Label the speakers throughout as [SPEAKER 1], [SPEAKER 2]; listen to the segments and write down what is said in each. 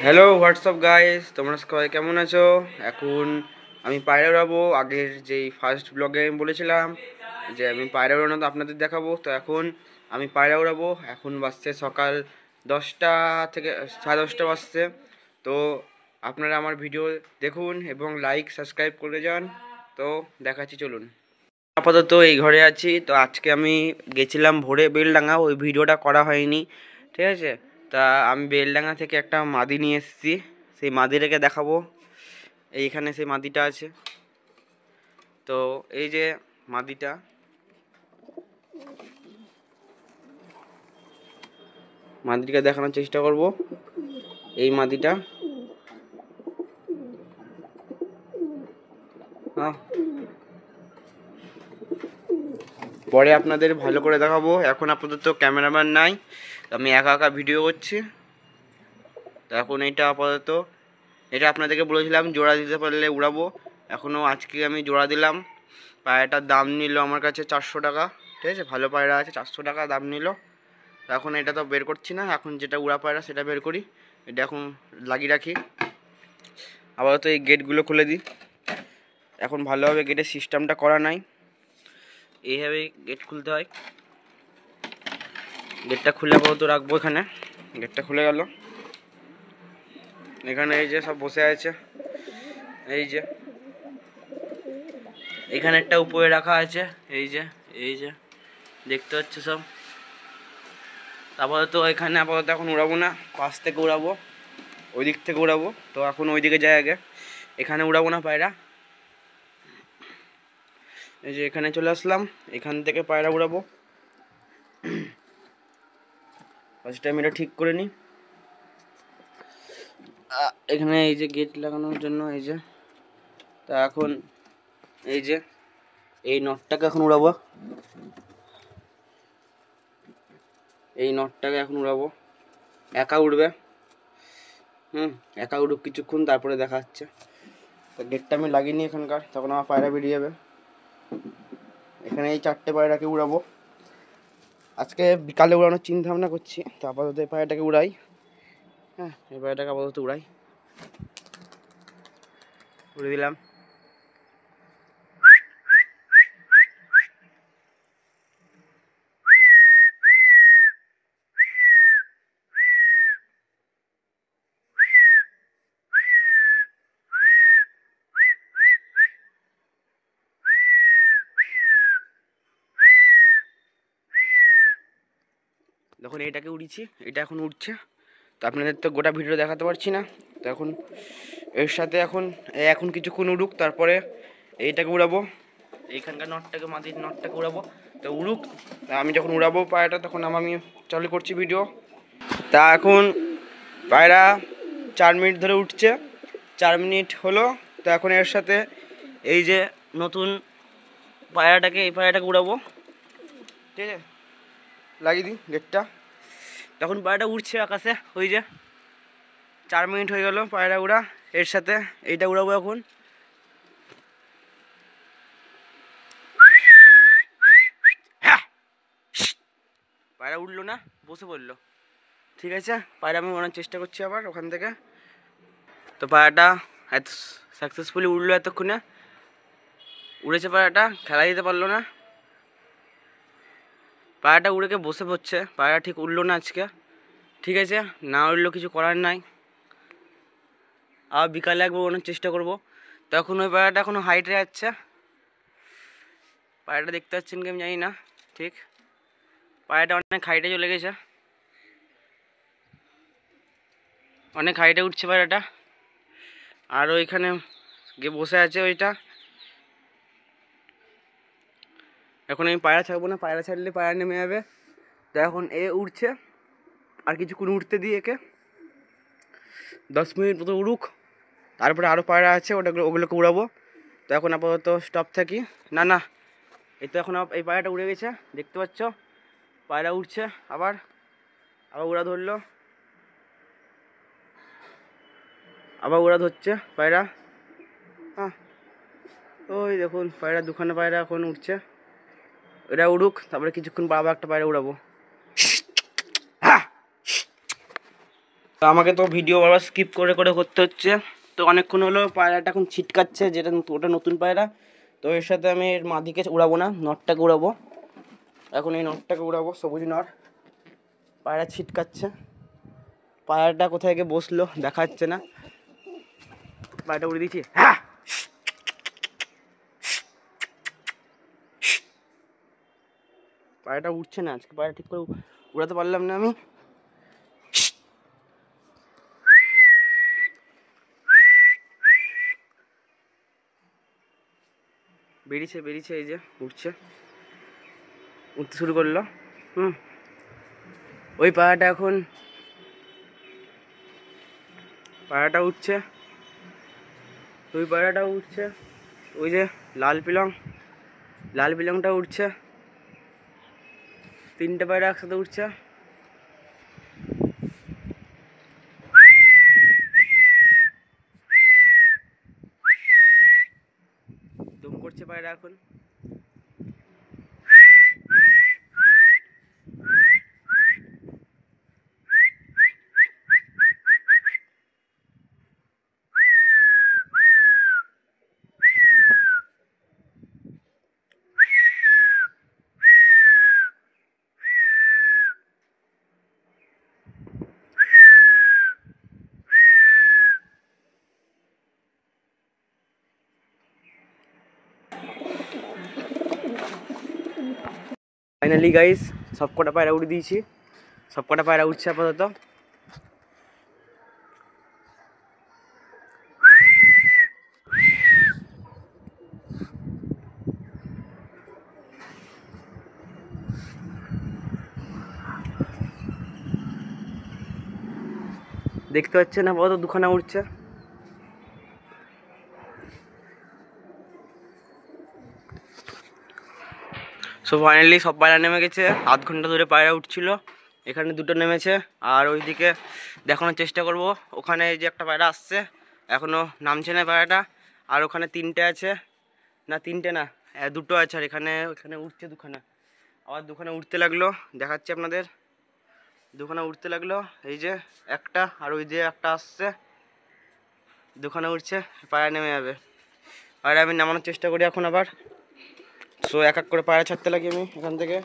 [SPEAKER 1] Hello WhatsApp guys, তোমরা সবাই কেমন আছো? এখন আমি পায়রা উড়াবো। আগের যেই ফার্স্ট ব্লগে আমি বলেছিলাম যে আমি পায়রা উড়ানো তো আপনাদের দেখাবো। তো এখন আমি পায়রা উড়াবো। এখন বাজছে সকাল 10টা থেকে 10:30 বাজছে। তো আপনারা আমার ভিডিও দেখুন এবং লাইক সাবস্ক্রাইব করে যান। তো দেখাচ্ছি, চলুন। আপাতত এই ঘরে আছি। তো আজকে আমি গেছিলাম ভোরে বেলডাঙ্গা, ওই ভিডিওটা করা হয়নি, ঠিক আছে? তা আমি বেলডাঙ্গা থেকে একটা মাদি নিয়ে এসেছি, সেই মাদিটাকে দেখাবো। এইখানে সেই মাদিটা আছে। তো এই যে মাদিটা, মাদিটাকে দেখানোর চেষ্টা করব। এই মাদিটা, হ্যাঁ, পরে আপনাদের ভালো করে দেখাবো। এখন আপাতত ক্যামেরাম্যান নাই, আমি একা একা ভিডিও করছি। তো এখন এটা আপাতত, এটা আপনাদেরকে বলেছিলাম জোড়া দিতে পারলে উড়াবো। এখনও আজকে আমি জোড়া দিলাম। পায়রাটার দাম নিল আমার কাছে 400 টাকা, ঠিক আছে? ভালো পায়রা আছে, 400 টাকা দাম নিল। এখন এটা তো বের করছি না, এখন যেটা উড়া পায়রা সেটা বের করি। এটা এখন লাগিয়ে রাখি। আপাতত এই গেটগুলো খুলে দিই। এখন ভালোভাবে গেটের সিস্টেমটা করা নাই, এইভাবে গেট খুলতে হয়। গেটটা খুলে আপাতত রাখবো এখানে। গেটটা খুলে গেল। এখানে এই যে সব বসে আছে, এই যে এখানে একটা উপরে রাখা আছে, এই যে দেখতে হচ্ছে সব। আপাতত এখানে আপাতত এখন উড়াবো না, পাশ থেকে উড়াবো, ওই দিক থেকে উড়াবো। তো এখন ওই দিকে যাই আগে, এখানে উড়াবো না পায়রা। এই যে এখানে চলে আসলাম, এখান থেকে পায়রা উড়াবো। ফার্স্ট টাইম এটা ঠিক করে নিই। এখানে এই যে গেট লাগানোর জন্য এই যে, তা এখন এই যে এই নটটাকে এখন উড়াবো। এই নটটাকে এখন উড়াবো, একা উড়বে। একা উড়ুক কিছুক্ষণ, তারপরে দেখা যাচ্ছে। তো গেটটা আমি লাগিয়ে নিই এখানকার, তখন আমার পায়রা বেরিয়ে যাবে। এখানে এই 4টে পায়রাকে উড়াবো। আজকে বিকালে উড়ানোর চিন্তা ভাবনা করছি। তো আপাতত এই পায়রাটাকে উড়াই। হ্যাঁ, এই পায়রাটাকে আপাতত উড়াই, উড়ে দিলাম। যখন এটাকে উড়িয়েছি, এটা এখন উঠছে। তো আপনাদের তো গোটা ভিডিও দেখাতে পারছি না। তো এখন এর সাথে এখন এখন কিছুক্ষণ উড়ুক, তারপরে এইটাকে উড়াবো। এইখানকার নটটাকে, মাটির নটটাকে উড়াবো। তো উড়ুক, আমি যখন উড়াবো পায়রাটা তখন আমি চালু করছি ভিডিও। তা এখন পায়রা 4 মিনিট ধরে উঠছে, 4 মিনিট হলো। তো এখন এর সাথে এই যে নতুন পায়রাটাকে, এই পায়রাটাকে উড়াবো, ঠিক আছে? লাগিয়ে দিই গেটটা। তখন পায়রাটা উড়ছে আকাশে, ওই যে 4 মিনিট হয়ে গেল পায়রা উড়া। এর সাথে এইটা উড়াবো এখন। পায়রা উঠলো না, বসে পড়লো, ঠিক আছে? পায়রা আমি ওড়ানোর চেষ্টা করছি আবার ওখান থেকে। তো পায়রাটা এত সাকসেসফুলি উড়লো, এতক্ষণে উড়েছে পায়রাটা, খেলা দিতে পারলো না। পায়রাটা উড়েকে বসে পড়ছে, পায়রা ঠিক উঠলো না আজকে, ঠিক আছে? না উঠলেও কিছু করার নাই, আবার বিকালে একবার ওড়ানোর চেষ্টা করবো। তখন ওই পায়রাটা এখনও হাইটে যাচ্ছে। পায়রাটা দেখতে পাচ্ছেন কি আমি জানি না, ঠিক পায়রাটা অনেক হাইটে চলে গেছে, অনেক হাইটে উঠছে পায়রাটা। আর ওইখানে গিয়ে বসে আছে ওইটা। এখন আমি পায়রা ছাড়বো না, পায়রা ছাড়লে পায়রা নেমে যাবে। তো এখন এ উঠছে, আর কিছুক্ষণ উঠতে দিই একে, 10 মিনিট মতো উড়ুক। তারপরে আরও পায়রা আছে, ওগুলোকে উড়াবো। তো এখন আপাতত স্টপ থাকি। না না, এই তো এখন এই পায়রাটা উড়ে গেছে, দেখতে পাচ্ছ? পায়রা উঠছে, আবার আবার উড়া ধরলো, আবার উড়া ধরছে পায়রা। হ্যাঁ, ওই দেখুন পায়রা, দুখানা পায়রা এখন উঠছে। এটা উড়ুক, তারপরে কিছুক্ষণ পর আবার একটা পায়রা উড়াবো। আমাকে তো ভিডিও বারবার স্কিপ করে করে করতে হচ্ছে। তো অনেকক্ষণ হলো পায়রাটা এখন ছিটকাচ্ছে, যেটা ওটা নতুন পায়রা। তো এর সাথে আমি এর মাদিকে উড়াবো না, নটটাকে উড়াবো। এখন এই নটটাকে উড়াবো, সবুজ নট। পায়রা ছিটকাচ্ছে, পায়রাটা কোথায় গিয়ে বসলো দেখা যাচ্ছে না। পায়রাটা উড়ে দিয়েছি। হ্যাঁ, পায়রাটা উঠছে না আজকে, পায়রা ঠিক করে উড়াতে পারলাম না আমি। বেরিয়েছে বেরিয়েছে, এই যে উঠছে, উঠতে শুরু করলো। ওই পায়রাটা এখন পায়রাটা উঠছে, ওই পায়রাটাও উঠছে। ওই যে লাল পিলংটা উঠছে। 3টে পায়রা একসাথে উঠছে। দম করছে পায়রা এখন। ফাইনালি গাইস, সবকটা পায়রা উড়ে দিয়েছি, সবকটা পায়রা উঠছে আপাতত। দেখতে পাচ্ছেন আপাতত দুখানা উঠছে। সো ফাইনালি সব পায়রা নেমে গেছে। আধ ঘন্টা ধরে পায়রা উঠছিল, এখানে 2টো নেমেছে। আর ওইদিকে দেখানোর চেষ্টা করব, ওখানে যে একটা পায়রা আসছে, এখনও নামছে না পায়রাটা। আর ওখানে 3টে আছে, না 3টে না, 2টো আছে। আর এখানে উঠছে দুখানা, আবার দুখানা উঠতে লাগলো, দেখাচ্ছি আপনাদের। দুখানা উঠতে লাগলো, এই যে একটা, আর ওই যে একটা আসছে। দুখানা উঠছে, পায়রা নেমে যাবে। পায়রা আমি নামানোর চেষ্টা করি এখন আবার। সো এক এক করে পায়রা ছাড়তে লাগি আমি এখান থেকে।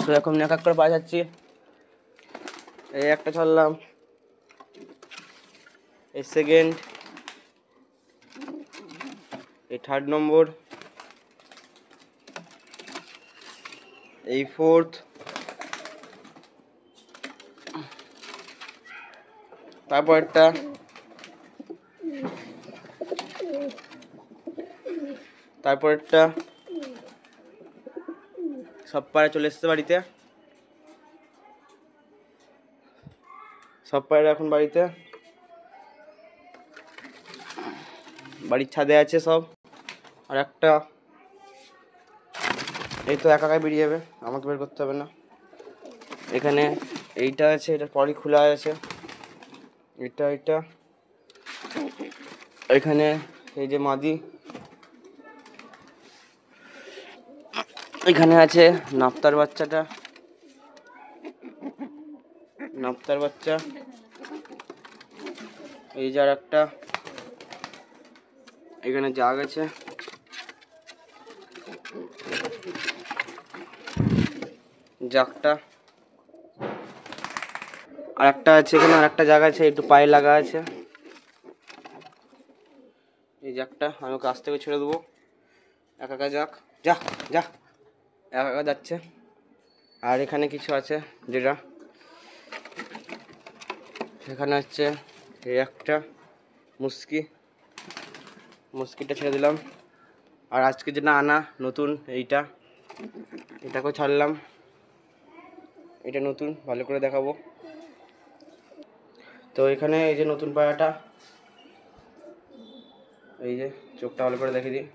[SPEAKER 1] তো এখন এক এক করে পায়রা ছাড়ছি। এই একটা ছাড়লাম, এই সেকেন্ড, এই 3rd নম্বর, এই 4th, তারপরটা, তারপরটা। সব পায়রা চলে এসছে বাড়িতে, সব পায়রা এখন বাড়িতে, বাড়ির ছাদে আছে সব। আর একটা এই তো একা একাই বেরিয়ে যাবে, আমাকে বের করতে হবে না। এখানে এইটা আছে, এটা পরই খোলা আছে, এটা এখানে এই যে মাদি, এখানে আছে নাপ্তার বাচ্চাটা, নাপ্তার বাচ্চা। এই যে আর একটা, এখানে জাগ আছে, জাগটা। আর একটা আছে এখানে, আর একটা জায়গা আছে, একটু পায়ে লাগা আছে। এই জাগটা আমি ওকে আস্তে করে ছেড়ে দেবো, একা একা যাক, যা যা, একা একা যাচ্ছে। আর এখানে কিছু আছে, যেটা এখানে হচ্ছে এই একটা মুস্কিটা ছেড়ে দিলাম। আর আজকে যেটা আনা নতুন, এটাকেও ছাড়লাম, এটা নতুন, ভালো করে দেখাবো। তো এখানে এই যে নতুন পায়রাটা, এই যে চোখটা ভালো করে দেখে দিই।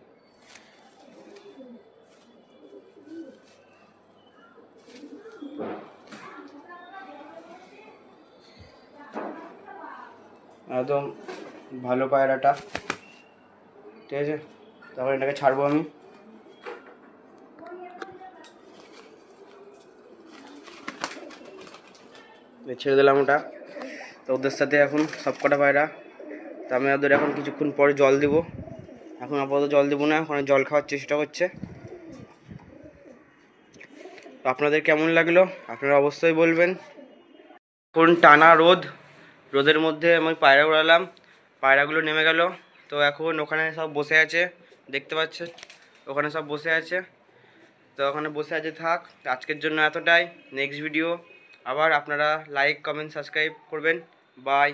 [SPEAKER 1] একদম ভালো পায়রাটা, ঠিক আছে। তারপর এটাকে ছাড়বো আমি। ছেড়ে দিলাম ওটা। তো ওদের সাথে এখন সব কটা পায়রা, তো আমি ওদের এখন কিছুক্ষণ পরে জল দেবো। এখন আপাতত জল দেবো না, ওখানে জল খাওয়ার চেষ্টা করছে। তো আপনাদের কেমন লাগলো আপনারা অবশ্যই বলবেন। এখন টানা রোদ, রোদের মধ্যে আমি পায়রা উড়ালাম, পায়রাগুলো নেমে গেল। তো এখন ওখানে সব বসে আছে, দেখতে পাচ্ছে ওখানে সব বসে আছে। তো ওখানে বসে আছে থাক, আজকের জন্য এতটাই। নেক্সট ভিডিও আবার আপনারা লাইক কমেন্ট সাবস্ক্রাইব করবেন। বাই।